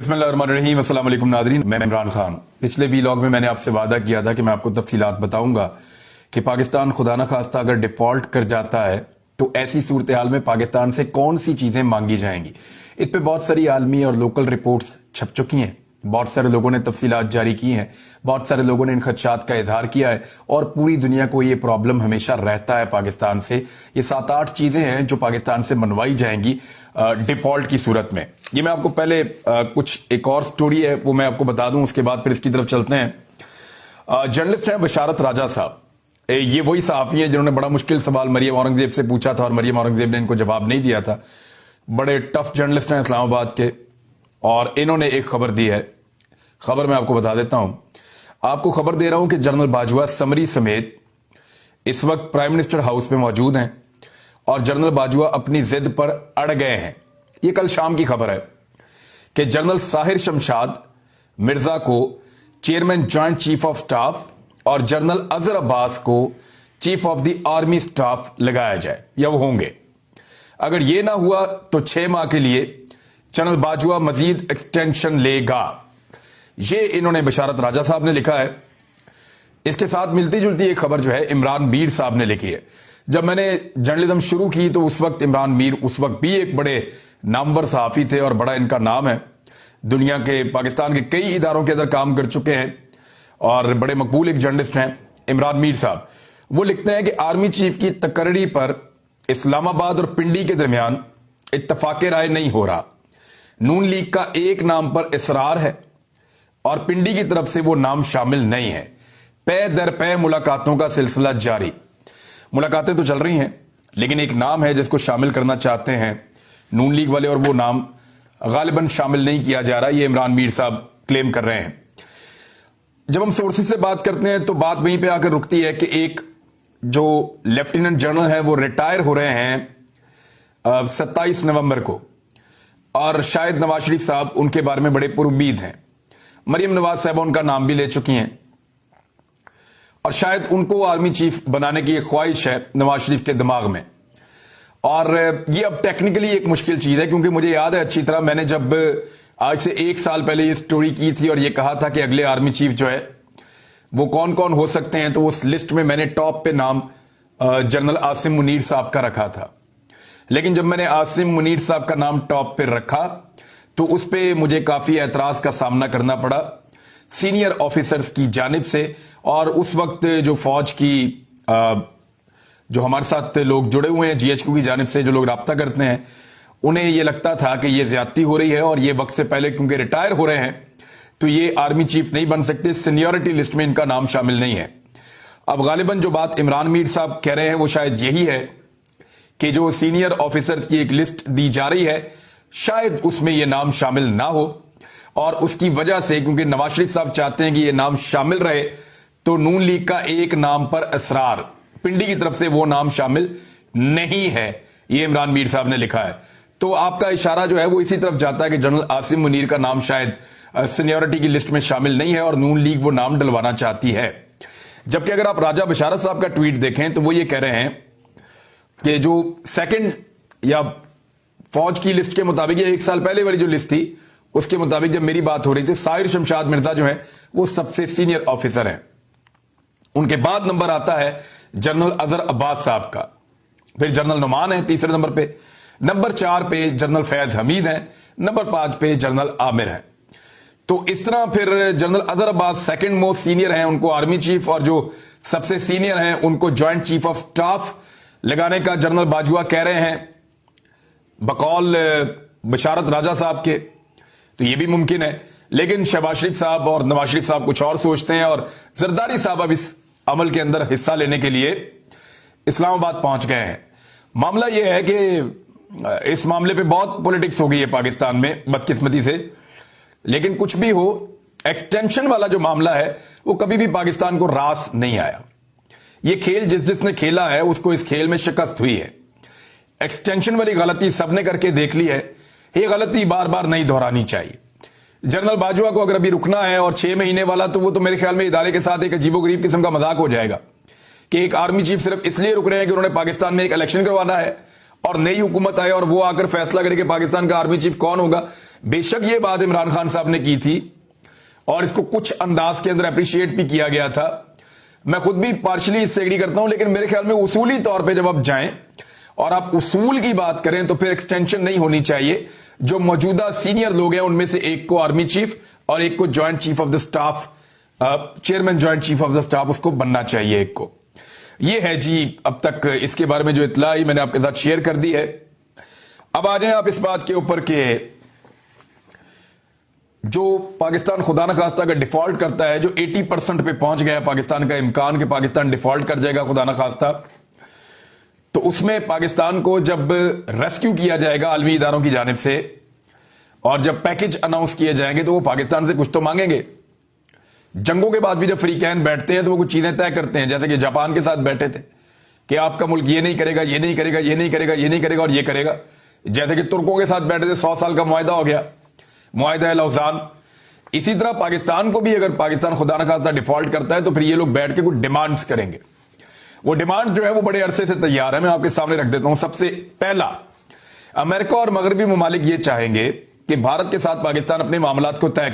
बिस्मिल्लाहिर्रहमानिर्रहीम। अस्सलाम वालेकुम नादरीन, मैं इमरान खान। पिछले वीलॉग में मैंने आपसे वादा किया था कि मैं आपको तफसीलात बताऊंगा कि पाकिस्तान खुदा न खास्ता अगर डिफॉल्ट कर जाता है तो ऐसी सूरत हाल में पाकिस्तान से कौन सी चीजें मांगी जाएंगी। इस पे बहुत सारी आलमी और लोकल रिपोर्ट्स छप चुकी हैं, बहुत सारे लोगों ने तफसीलात जारी की हैं, बहुत सारे लोगों ने इन खदशात का इजहार किया है और पूरी दुनिया को ये प्रॉब्लम हमेशा रहता है पाकिस्तान से। ये 7-8 चीजें हैं जो पाकिस्तान से मनवाई जाएंगी डिफॉल्ट की सूरत में। ये मैं आपको पहले कुछ एक और स्टोरी है वो मैं आपको बता दूं, उसके बाद फिर इसकी तरफ चलते हैं। जर्नलिस्ट हैं बशारत राजा साहब। ये वही सहाफी हैं जिन्होंने बड़ा मुश्किल सवाल मरियम औरंगजेब से पूछा था और मरियम औरंगजेब ने इनको जवाब नहीं दिया था। बड़े टफ जर्नलिस्ट हैं इस्लामाबाद के और इन्होंने एक खबर दी है। खबर मैं आपको बता देता हूं। आपको खबर दे रहा हूं कि जनरल बाजवा समरी समेत इस वक्त प्राइम मिनिस्टर हाउस में मौजूद हैं और जनरल बाजवा अपनी जिद पर अड़ गए हैं। यह कल शाम की खबर है कि जनरल साहिर शमशाद मिर्जा को chairman joint chief of staff और जनरल अजहर अब्बास को chief of the army staff लगाया जाए या वो होंगे। अगर यह ना हुआ तो 6 माह के लिए जनरल बाजवा मजीद एक्सटेंशन लेगा। ये इन्होंने बशारत राजा साहब ने लिखा है। इसके साथ मिलती जुलती एक खबर जो है इमरान मीर साहब ने लिखी है। जब मैंने जर्नलिज्म शुरू की तो उस वक्त इमरान मीर उस वक्त भी एक बड़े नामवर सहाफी थे और बड़ा इनका नाम है। दुनिया के पाकिस्तान के कई इदारों के अंदर काम कर चुके हैं और बड़े मकबूल एक जर्नलिस्ट हैं इमरान मीर साहब। वो लिखते हैं कि आर्मी चीफ की तकर्री पर इस्लामाबाद और पिंडी के दरमियान इत्तफाक राय नहीं हो रहा। नून लीग का एक नाम पर इसरार है और पिंडी की तरफ से वो नाम शामिल नहीं है। पे दर पे मुलाकातों का सिलसिला जारी। मुलाकातें तो चल रही हैं लेकिन एक नाम है जिसको शामिल करना चाहते हैं नून लीग वाले और वो नाम गालिबन शामिल नहीं किया जा रहा। ये इमरान मीर साहब क्लेम कर रहे हैं। जब हम सोर्सेज से बात करते हैं तो बात वहीं पे आकर रुकती है कि एक जो लेफ्टिनेंट जनरल है वो रिटायर हो रहे हैं 27 नवंबर को और शायद नवाज शरीफ साहब उनके बारे में बड़े पुरुमीद हैं। मरियम नवाज साहब उनका नाम भी ले चुकी हैं और शायद उनको आर्मी चीफ बनाने की एक ख्वाहिश है नवाज शरीफ के दिमाग में। और ये अब टेक्निकली एक मुश्किल चीज है क्योंकि मुझे याद है अच्छी तरह मैंने जब आज से 1 साल पहले ये स्टोरी की थी और ये कहा था कि अगले आर्मी चीफ जो है वो कौन कौन हो सकते हैं, तो उस लिस्ट में मैंने टॉप पे नाम जनरल आसिम मुनीर साहब का रखा था। लेकिन जब मैंने आसिम मुनीर साहब का नाम टॉप पे रखा तो उस पे मुझे काफी एतराज का सामना करना पड़ा सीनियर ऑफिसर्स की जानिब से। और उस वक्त जो फौज की जो हमारे साथ लोग जुड़े हुए हैं जीएचक्यू की जानिब से जो लोग राब्ता करते हैं उन्हें यह लगता था कि यह ज्यादती हो रही है और ये वक्त से पहले क्योंकि रिटायर हो रहे हैं तो ये आर्मी चीफ नहीं बन सकते, सीनियरिटी लिस्ट में इनका नाम शामिल नहीं है। अब गालिबन जो बात इमरान मीर साहब कह रहे हैं वो शायद यही है कि जो सीनियर ऑफिसर्स की एक लिस्ट दी जा रही है शायद उसमें यह नाम शामिल ना हो और उसकी वजह से क्योंकि नवाज शरीफ साहब चाहते हैं कि यह नाम शामिल रहे तो नून लीग का एक नाम पर असरार, पिंडी की तरफ से वो नाम शामिल नहीं है। ये इमरान मीर साहब ने लिखा है। तो आपका इशारा जो है वो इसी तरफ जाता है कि जनरल आसिम मुनीर का नाम शायद सीनियरिटी की लिस्ट में शामिल नहीं है और नून लीग वो नाम डलवाना चाहती है। जबकि अगर आप राजा बशारत साहब का ट्वीट देखें तो वो ये कह रहे हैं कि जो सेकंड या फौज की लिस्ट के मुताबिक या 1 साल पहले वाली जो लिस्ट थी उसके मुताबिक जब मेरी बात हो रही थी साहिर शमशाद मिर्जा जो है वो सबसे सीनियर ऑफिसर हैं। उनके बाद नंबर आता है जनरल अजहर अब्बास साहब का, फिर जनरल नुमान है तीसरे नंबर पे, नंबर 4 पे जनरल फैज हमीद हैं, नंबर 5 पे जनरल आमिर हैं। तो इस तरह फिर general Azhar Abbas second most senior हैं, उनको आर्मी चीफ, और जो सबसे सीनियर हैं उनको ज्वाइंट चीफ ऑफ स्टाफ लगाने का जनरल बाजवा कह रहे हैं बकौल बशारत राजा साहब के। तो यह भी मुमकिन है लेकिन शहबाज शरीफ साहब और नवाज शरीफ साहब कुछ और सोचते हैं और जरदारी साहब अब इस अमल के अंदर हिस्सा लेने के लिए इस्लामाबाद पहुंच गए हैं। मामला यह है कि इस मामले पे बहुत पॉलिटिक्स हो गई है पाकिस्तान में बदकिस्मती से, लेकिन कुछ भी हो एक्सटेंशन वाला जो मामला है वो कभी भी पाकिस्तान को रास नहीं आया। ये खेल जिसने खेला है उसको इस खेल में शिकस्त हुई है। एक्सटेंशन वाली गलती सबने करके देख ली है, ये गलती बार बार नहीं दोहरानी चाहिए। जनरल बाजवा को अगर अभी रुकना है और 6 महीने वाला तो वो तो मेरे ख्याल में इदारे के साथ एक अजीबोगरीब किस्म का मजाक हो जाएगा कि एक आर्मी चीफ सिर्फ इसलिए रुक रहे हैं कि उन्होंने पाकिस्तान में एक इलेक्शन करवाना है और नई हुकूमत आए और वो आकर फैसला करे कि पाकिस्तान का आर्मी चीफ कौन होगा। बेशक ये बात इमरान खान साहब ने की थी और इसको कुछ अंदाज के अंदर अप्रिशिएट भी किया गया था। मैं खुद भी पार्शली इससे एग्री करता हूं, लेकिन मेरे ख्याल में उसूली तौर पे जब आप जाएं और आप उसूल की बात करें तो फिर एक्सटेंशन नहीं होनी चाहिए। जो मौजूदा सीनियर लोग हैं उनमें से एक को आर्मी चीफ और एक को joint chief of the staff, chairman joint chief of the staff, उसको बनना चाहिए एक को। ये है जी अब तक इसके बारे में जो इत्तला आई मैंने आपके साथ शेयर कर दी है। अब आ जाए आप इस बात के ऊपर के जो पाकिस्तान खुदा न खास्ता अगर डिफॉल्ट करता है, जो 80% पे पहुंच गया है पाकिस्तान का इम्कान कि पाकिस्तान डिफॉल्ट कर जाएगा खुदा न खास्ता, तो उसमें पाकिस्तान को जब रेस्क्यू किया जाएगा आलमी इदारों की जानिब से और जब पैकेज अनाउंस किए जाएंगे तो वो पाकिस्तान से कुछ तो मांगेंगे। जंगों के बाद भी जब फ्री कैन बैठते हैं तो वो कुछ चीजें तय करते हैं, जैसे कि जापान के साथ बैठे थे कि आपका मुल्क ये नहीं करेगा, ये नहीं करेगा, ये नहीं करेगा, ये नहीं करेगा और ये करेगा। जैसे कि तुर्कों के साथ बैठे थे, 100 साल का मुआहदा हो गया, मुआहदा लौसान। इसी तरह पाकिस्तान को भी अगर पाकिस्तान खुदा न खास्ता डिफॉल्ट करता है तो फिर ये लोग बैठ के कुछ डिमांड्स करेंगे। वो डिमांड्स जो है वो बड़े अरसे से तैयार है, मैं आपके सामने रख देता हूं। सबसे पहला, अमेरिका और मगरबी ममालिक ये चाहेंगे कि भारत के साथ पाकिस्तान अपने मामलात को तय